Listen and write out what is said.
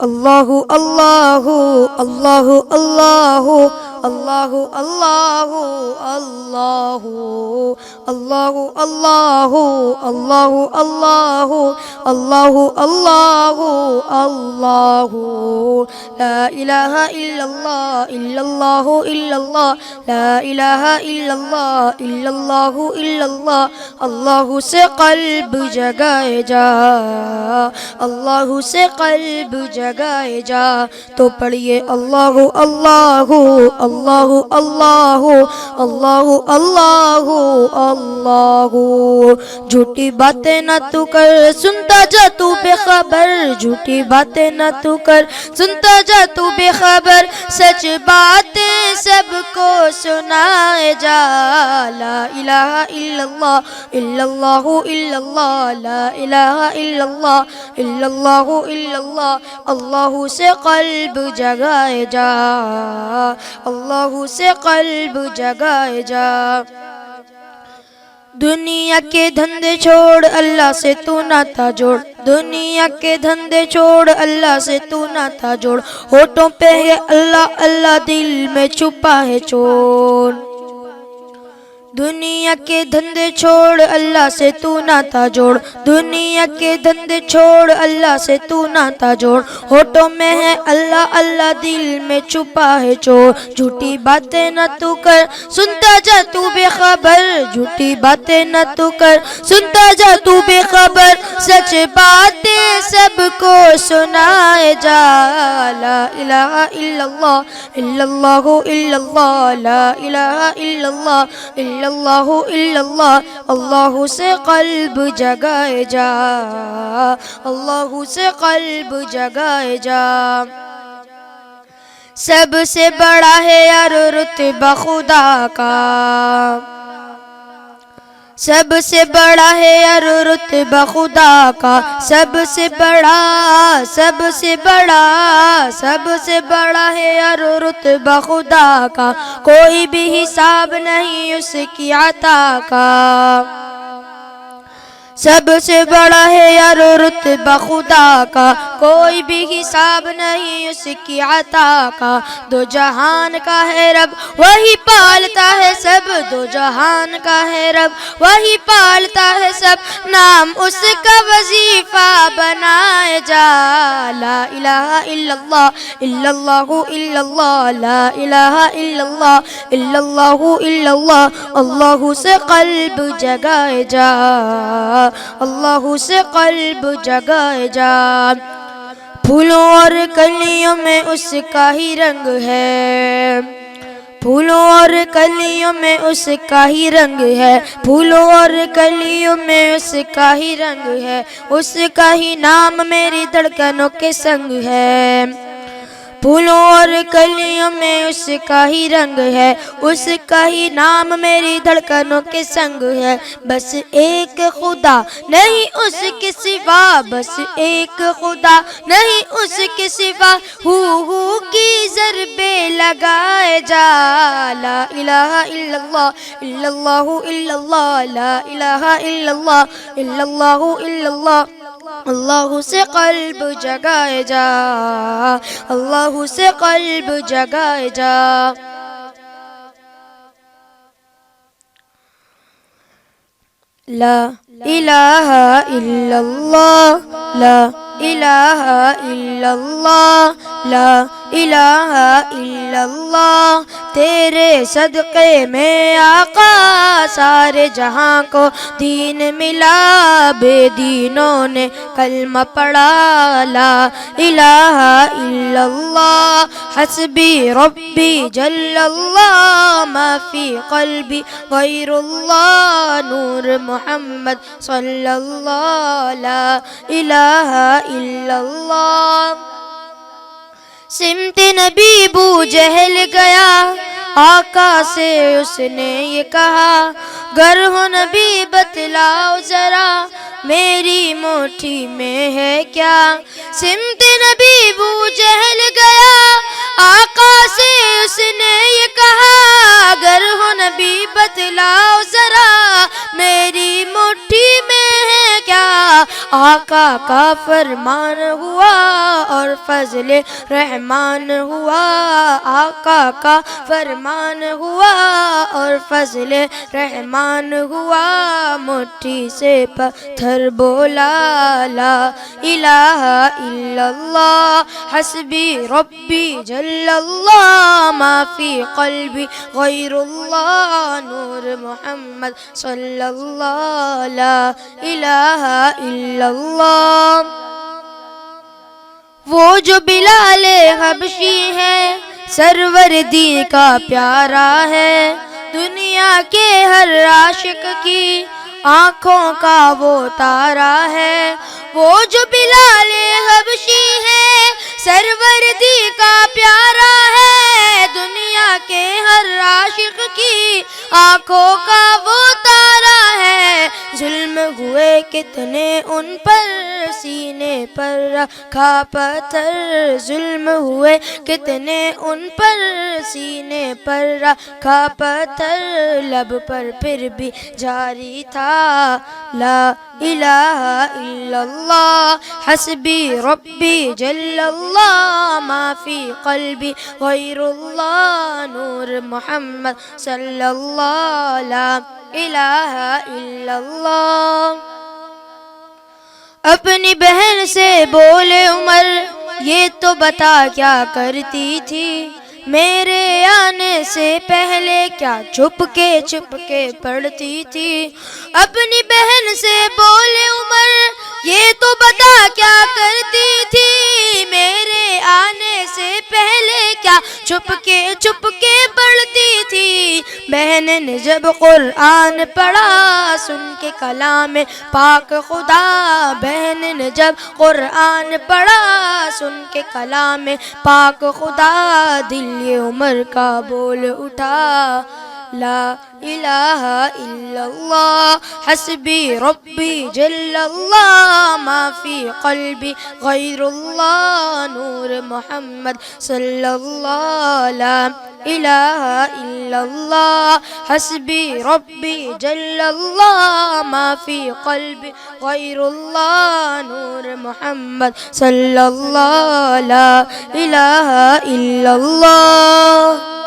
Allahu Allahu Allahu Allahu Allahu Allahu Allahu Allahu Allahu Allahu Allahu Allahu Allahu Allahu La ilaha illallah illallah illallah La ilaha illallah illallah illallah Allahu se qalb jagaye ja Allahu se qalb jagaye ja to padhiye Allahu Allahu Allahu Allahu Allahu Allahu Allahu jhoothi baatein na tu kar sunta ja tu beख़बर jhoothi baatein na tu kar sunta ja tu beख़बर सच बातें सबको सुनाए जा ला इलाहा इल्लल्लाह इल्लल्लाह इल्लल्लाह ला इलाहा इल्लल्लाह इल्लल्लाह इल्लल्लाह अल्लाह से क़ल्ब जगाए जा अल्लाह से क़ल्ब जगाए जा दुनिया के धंधे छोड़ अल्लाह से तू नाता जोड़ दुनिया के धंधे छोड़ अल्लाह से तू नाता जोड़ होठों पे है अल्लाह अल्लाह दिल में छुपा है चोर दुनिया के धंधे छोड़ अल्लाह से तू नाता जोड़ दुनिया के धंधे छोड़ अल्लाह से तू नाता जोड़ होठों में है अल्लाह अल्लाह दिल में छुपा है चोर झूठी बातें न तू कर सुनता जा तू बेखबर झूठी बातें न तू कर सुनता जा तू बेखबर सच बातें सबको सुनाए जा ला इलाहा इल्लल्लाह इल्लल्लाह इल्लल्लाह ला इलाहा इल्लल्लाह इल्लल्लाह इल्लल्लाह अल्लाह से क़ल्ब जगाए जा अल्लाह से क़ल्ब जगाए जा सबसे बड़ा है यार रुतबा खुदा का सबसे बड़ा है यार रुतबा खुदा का सबसे बड़ा है यार रुतबा खुदा का कोई भी हिसाब नहीं उसकी अता का सबसे बड़ा है यार रुतबा खुदा का कोई भी हिसाब नहीं उसकी अता का दो जहान का है रब वही पालता है सब दो जहान का है रब वही पालता है सब नाम उसका वजीफा बनाए जा ला इलाहा इल्लल्लाह इल्लल्लाह इल्लल्लाह ला इलाहा इल्लल्लाह इल्लल्लाह इल्लल्लाह अल्लाह से क़ल्ब जगाए जा अल्लाह से क़ल्ब जगाए जा फूलों और कलियों में उसका ही रंग है फूलों और कलियों में उसका ही रंग है फूलों और कलियों में उसका ही रंग है उसका ही नाम मेरी धड़कनों के संग है फूलों और कलियों में उसका ही रंग है उसका ही नाम मेरी धड़कनों के संग है बस एक खुदा नहीं उसके सिवा बस एक खुदा नहीं उसके सिवा हू की ज़रबे लगाए जा ला इलाहा इल्लल्लाह इल्लल्लाह इल्लल्लाह ला इलाहा इल्लल्लाह इल्लल्लाह इल्लल्लाह अल्लाह से क़ल्ब जगाए जा अल्लाह से क़ल्ब जगाए जा ला इलाहा इल्लल्लाह ला इलाहा इल्लल्लाह ला इलाहा इल्लल्लाह तेरे सदक़े में आका सारे जहां को दीन मिला बेदीनों ने कलमा पढ़ा ला इलाहा इल्लल्लाह हस्बी रब्बी जल्लल्लाह मा फी क़ल्बी गैरुल्लाह नूर मोहम्मद सल्लल्लाह ला इलाहा इल्लल्लाह सिमत नबी बू जहल गया आका से उसने ये कहा गर हो नबी बतलाओ जरा मेरी मुट्ठी में है क्या सिमत नबी बू जहल गया आका से उसने ये कहा गर हो नबी बतलाओ जरा मेरी मुट्ठी में है क्या आका آقا کا فرمان ہوا اور فضل رحمان ہوا، آقا کا فرمان ہوا اور فضل رحمان ہوا، مٹھی سے پتھر بولا لا الہ الا اللہ حسبی ربی جل اللہ ما فی قلبی غیر اللہ، نور محمد صلی اللہ لا الہ الا اللہ۔ وہ جو بلال حبشی ہے سرور دین کا پیارا ہے، دنیا کے ہر عاشق کی آنکھوں کا وہ تارا ہے۔ وہ جو بلال حبشی ہے سرور دین کا پیارا ہے، دنیا کے ہر عاشق کی آنکھوں کا وہ تارا ہے۔ ظلم ہوئے کتنے ان پر سینے پر رکھا پتھر، ظلم ہوئے کتنے ان پر سینے پر رکھا پتھر، لب پر پھر بھی جاری تھا لا الہ الا اللہ حسبی ربی جل اللہ ما فی قلبی غیر اللہ، نور محمد صلی اللہ لا الہ الا اللہ۔ اپنی بہن سے بولے عمر یہ تو بتا کیا کرتی تھی، میرے آنے سے پہلے کیا چھپ کے پڑھتی تھی۔ اپنی بہن سے بولے عمر یہ تو بتا کیا کرتی تھی، میرے آنے سے پہلے کیا چھپ کے پڑھتی تھی۔ بہن نے جب قرآن پڑھا سن کے کلام پاک خدا، بہن نے جب قرآن پڑھا سن کے کلام پاک خدا، دل یہ عمر کا بول اٹھا لا الہ الا اللہ حسبی ربی جل اللہ ما فی قلبی غیر اللہ، نور محمد صلی اللہ لا الہ الا اللہ حسبی ربی جل اللہ ما فی قلبی غیر اللہ، نور محمد صلی اللہ لا الہ الا اللہ۔